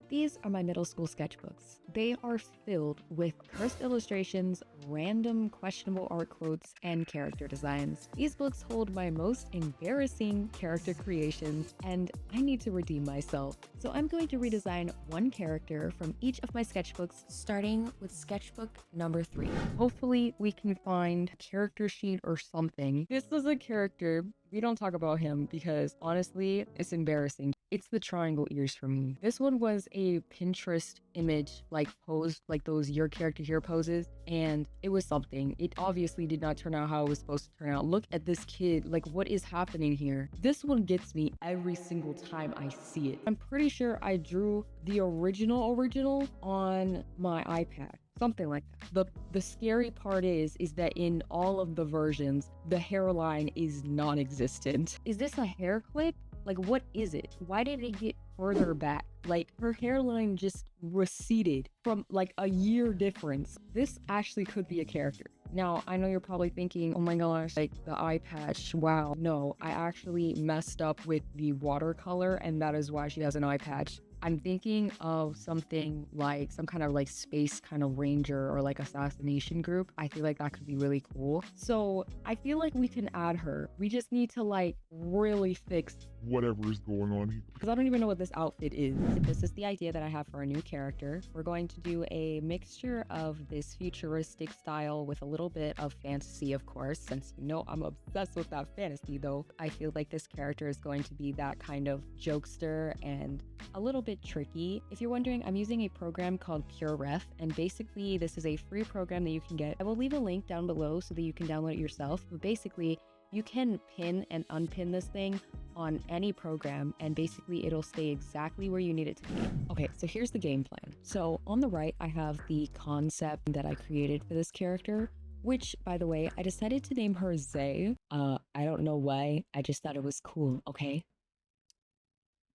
These are my middle school sketchbooks. They are filled with cursed illustrations, random questionable art quotes, and character designs. These books hold my most embarrassing character creations, and I need to redeem myself. So I'm going to redesign one character from each of my sketchbooks, starting with sketchbook number 3. Hopefully we can find a character sheet or something. This is a character. We don't talk about him because honestly, it's embarrassing. It's the triangle ears for me. This one was a Pinterest image, like pose, like those your character here poses, and it was something. It obviously did not turn out how it was supposed to turn out. Look at this kid, like what is happening here? This one gets me every single time I see it. I'm pretty sure I drew the original on my iPad. Something like that. The scary part is that in all of the versions, the hairline is non-existent. Is this a hair clip? Like, what is it? Why did it get further back? Like, her hairline just receded from like a year difference. This actually could be a character. Now, I know you're probably thinking, oh my gosh, like the eye patch, wow. No, I actually messed up with the watercolor, and that is why she has an eye patch. I'm thinking of something like some kind of like space kind of ranger or like assassination group. I feel like that could be really cool. So I feel like we can add her. We just need to like really fix whatever is going on here, because I don't even know what this outfit is. This is the idea that I have for a new character. We're going to do a mixture of this futuristic style with a little bit of fantasy, of course, since you know I'm obsessed with that fantasy though. I feel like this character is going to be that kind of jokester and a little bit tricky. If you're wondering, I'm using a program called PureRef, and basically this is a free program that you can get. I will leave a link down below so that you can download it yourself, but basically you can pin and unpin this thing on any program, and basically it'll stay exactly where you need it to be. Okay, so here's the game plan. So on the right, I have the concept that I created for this character, which, by the way, I decided to name her Zay. I don't know why, I just thought it was cool, okay?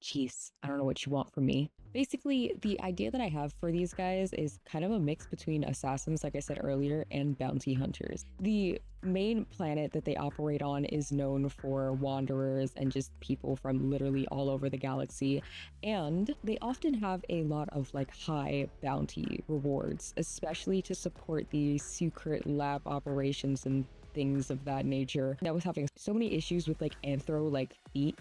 Jeez, I don't know what you want from me. Basically, the idea that I have for these guys is kind of a mix between assassins, like I said earlier, and bounty hunters. The main planet that they operate on is known for wanderers and just people from literally all over the galaxy, and they often have a lot of like high bounty rewards, especially to support the secret lab operations and things of that nature. I was having so many issues with like anthro like feet,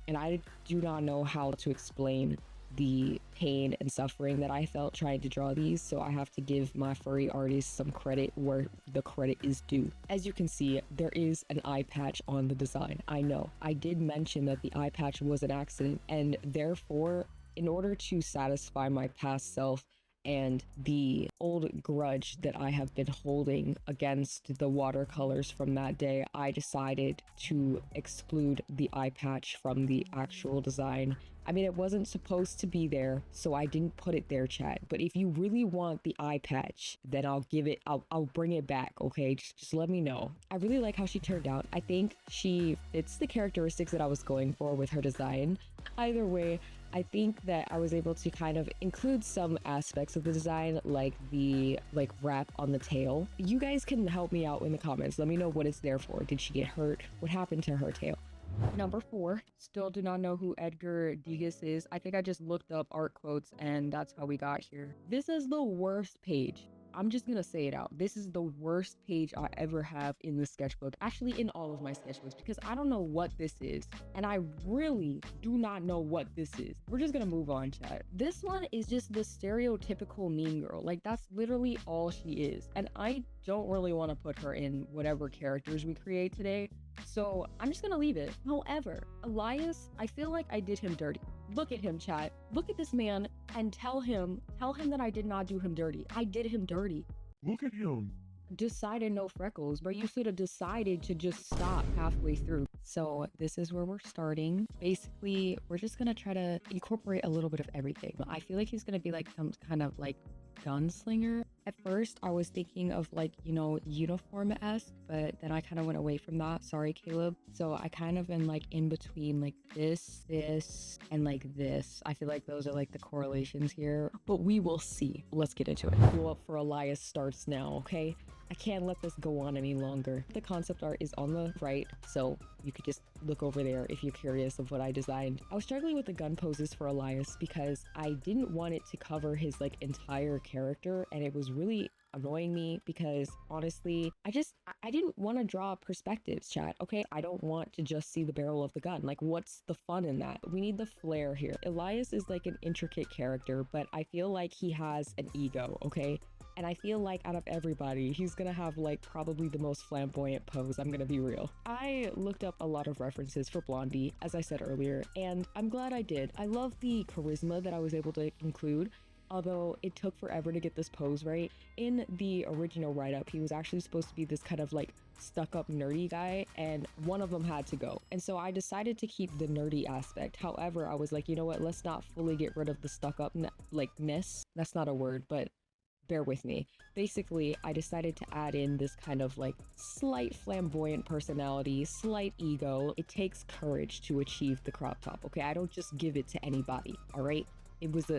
and I do not know how to explain the pain and suffering that I felt trying to draw these, so I have to give my furry artist some credit where the credit is due. As you can see, there is an eye patch on the design. I know, I did mention that the eye patch was an accident, and therefore, in order to satisfy my past self and the old grudge that I have been holding against the watercolors from that day, I decided to exclude the eye patch from the actual design. I mean, it wasn't supposed to be there, so I didn't put it there, chat. But if you really want the eye patch, then I'll bring it back, okay? Just let me know. I really like how she turned out. I think she fits the characteristics that I was going for with her design. Either way, I think that I was able to kind of include some aspects of the design, like the wrap on the tail. You guys can help me out in the comments. Let me know what it's there for. Did she get hurt? What happened to her tail? Number 4, still do not know who Edgar Degas is. I think I just looked up art quotes and that's how we got here. This is the worst page. I'm just gonna say it out. This is the worst page I ever have in the sketchbook. Actually, in all of my sketchbooks, because I don't know what this is. And I really do not know what this is. We're just gonna move on, chat. This one is just the stereotypical mean girl. Like, that's literally all she is. And I don't really want to put her in whatever characters we create today, so I'm just gonna leave it. However, Elias, I feel like I did him dirty. Look at him, chat. Look at this man and tell him that I did not do him dirty. I did him dirty. Look at him. Decided no freckles, but you should have decided to just stop halfway through. So this is where we're starting. Basically, we're just gonna try to incorporate a little bit of everything. I feel like he's gonna be like some kind of like gunslinger. At first, I was thinking of like, you know, uniform-esque, but then I kind of went away from that. Sorry, Caleb. So I kind of been like in between like this, and like this. I feel like those are like the correlations here, but we will see. Let's get into it. Blow up for Elias starts now, okay? I can't let this go on any longer. The concept art is on the right, so you could just look over there if you're curious of what I designed. I was struggling with the gun poses for Elias because I didn't want it to cover his like entire character, and it was really annoying me because honestly, I didn't want to draw perspectives, chat, okay? I don't want to just see the barrel of the gun. Like, what's the fun in that? We need the flair here. Elias is like an intricate character, but I feel like he has an ego, okay? And I feel like out of everybody, he's gonna have like probably the most flamboyant pose, I'm gonna be real. I looked up a lot of references for Blondie, as I said earlier, and I'm glad I did. I love the charisma that I was able to include, although it took forever to get this pose right. In the original write-up, he was actually supposed to be this kind of like stuck-up nerdy guy, and one of them had to go. And so I decided to keep the nerdy aspect. However, I was like, you know what, let's not fully get rid of the stuck-up like ness. That's not a word, but bear with me. Basically, I decided to add in this kind of like slight flamboyant personality, slight ego. It takes courage to achieve the crop top, okay? I don't just give it to anybody, all right? It was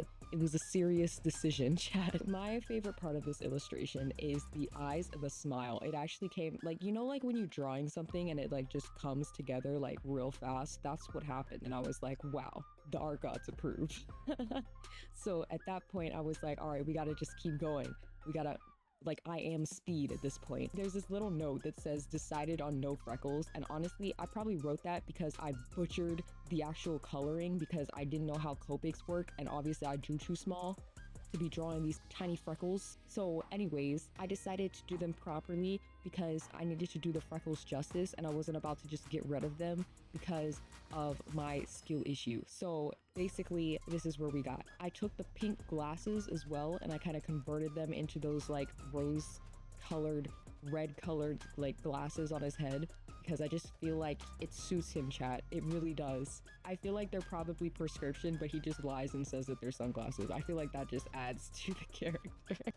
a serious decision, chat. My favorite part of this illustration is the eyes of a smile. It actually came like, you know, like when you're drawing something and it like just comes together like real fast. That's what happened. And I was like, wow, the art gods approved. So at that point I was like, all right, we gotta just keep going. We gotta, like, I am speed at this point. There's this little note that says decided on no freckles, and honestly I probably wrote that because I butchered the actual coloring because I didn't know how Copics work, and obviously I drew too small to be drawing these tiny freckles. So anyways, I decided to do them properly because I needed to do the freckles justice, and I wasn't about to just get rid of them because of my skill issue. So basically, this is where we got. I took the pink glasses as well, and I kind of converted them into those like rose colored, red colored like glasses on his head, because I just feel like it suits him, chat. It really does. I feel like they're probably prescription, but he just lies and says that they're sunglasses. I feel like that just adds to the character.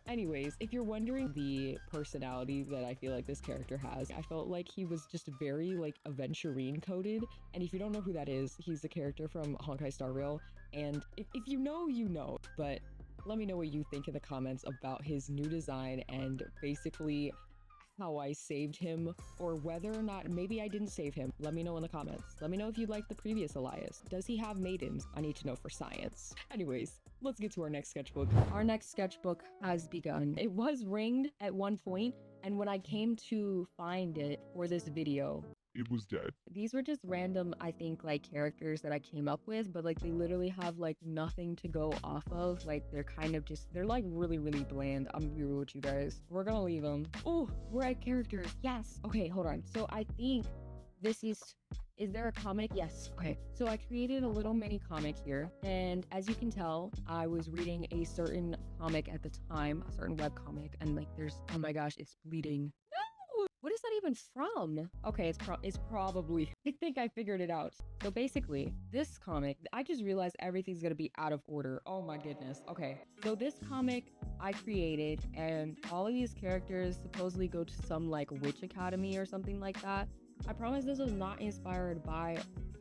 Anyways, if you're wondering the personality that I feel like this character has, I felt like he was just very like aventurine coded. And if you don't know who that is, he's the character from Honkai Star Rail. And if you know, you know. But let me know what you think in the comments about his new design and basically how I saved him, or whether or not maybe I didn't save him. Let me know in the comments. Let me know if you like the previous Elias. Does he have maidens? I need to know for science. Anyways, let's get to our next sketchbook. Our next sketchbook has begun. It was ringed at one point, and when I came to find it for this video, It was dead. these were just random, I think, like characters that I came up with, but like they literally have like nothing to go off of. Like they're kind of just, they're like really, really bland. I'm gonna be real with you guys. We're gonna leave them. Oh, we're at characters. Yes. Okay, hold on. So I think this is there a comic? Yes. Okay. So I created a little mini comic here. And as you can tell, I was reading a certain comic at the time, a certain web comic. And like there's, oh my gosh, it's bleeding. What is that even from? Okay, it's probably, I think I figured it out. So basically, this comic, I just realized everything's gonna be out of order. Oh my goodness. Okay, so this comic I created, and all of these characters supposedly go to some like witch academy or something like that. I promise this was not inspired by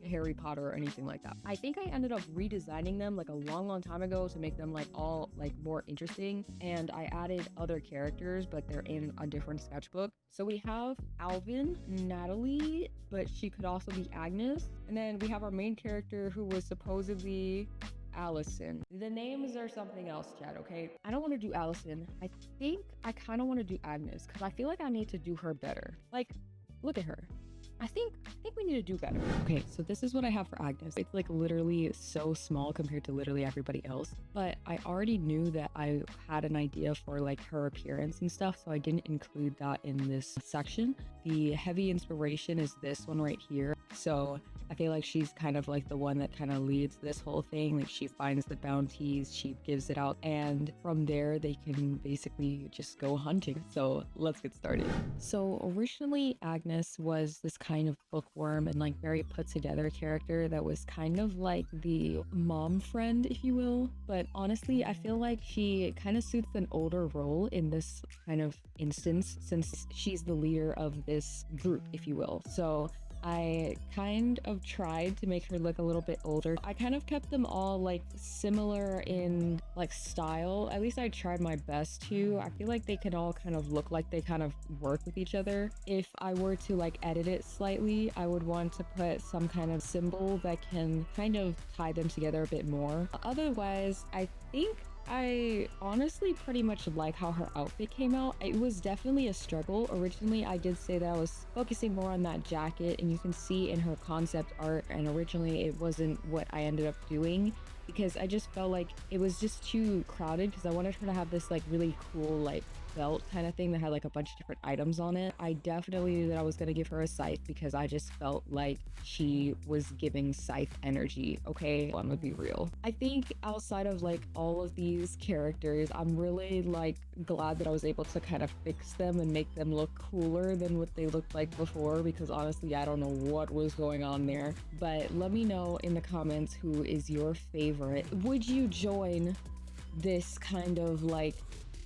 Harry Potter or anything like that. I think I ended up redesigning them like a long time ago to make them like all like more interesting, and I added other characters, but they're in a different sketchbook. So we have Alvin, Natalie, but she could also be Agnes, and then we have our main character who was supposedly Allison. The names are something else, chat, okay? I don't want to do Allison. I think I kind of want to do Agnes because I feel like I need to do her better. Like, look at her. I think we need to do better. Okay, so this is what I have for Agnes. It's like literally so small compared to literally everybody else, but I already knew that I had an idea for like her appearance and stuff, so I didn't include that in this section. The heavy inspiration is this one right here. So I feel like she's kind of like the one that kind of leads this whole thing. Like she finds the bounties, she gives it out, and from there they can basically just go hunting. So let's get started. So originally Agnes was this kind of bookworm and like very put together character that was kind of like the mom friend, if you will. But honestly, I feel like she kind of suits an older role in this kind of instance since she's the leader of this group, if you will. So I kind of tried to make her look a little bit older. I kind of kept them all like similar in like style. At least I tried my best to. I feel like they can all kind of look like they kind of work with each other. If I were to like edit it slightly, I would want to put some kind of symbol that can kind of tie them together a bit more. Otherwise, I think I honestly pretty much like how her outfit came out. It was definitely a struggle. Originally, I did say that I was focusing more on that jacket, and you can see in her concept art, and originally it wasn't what I ended up doing because I just felt like it was just too crowded because I wanted her to have this like really cool like belt kind of thing that had like a bunch of different items on it. I definitely knew that I was going to give her a scythe because I just felt like she was giving scythe energy. Okay, I'm gonna be real. I think outside of like all of these characters, I'm really like glad that I was able to kind of fix them and make them look cooler than what they looked like before, because honestly I don't know what was going on there. But let me know in the comments who is your favorite. Would you join this kind of like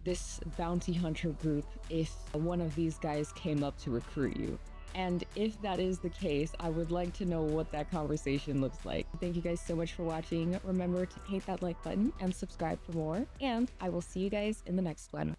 this bounty hunter group if one of these guys came up to recruit you? And if that is the case, I would like to know what that conversation looks like. Thank you guys so much for watching. Remember to hit that like button and subscribe for more, and I will see you guys in the next one.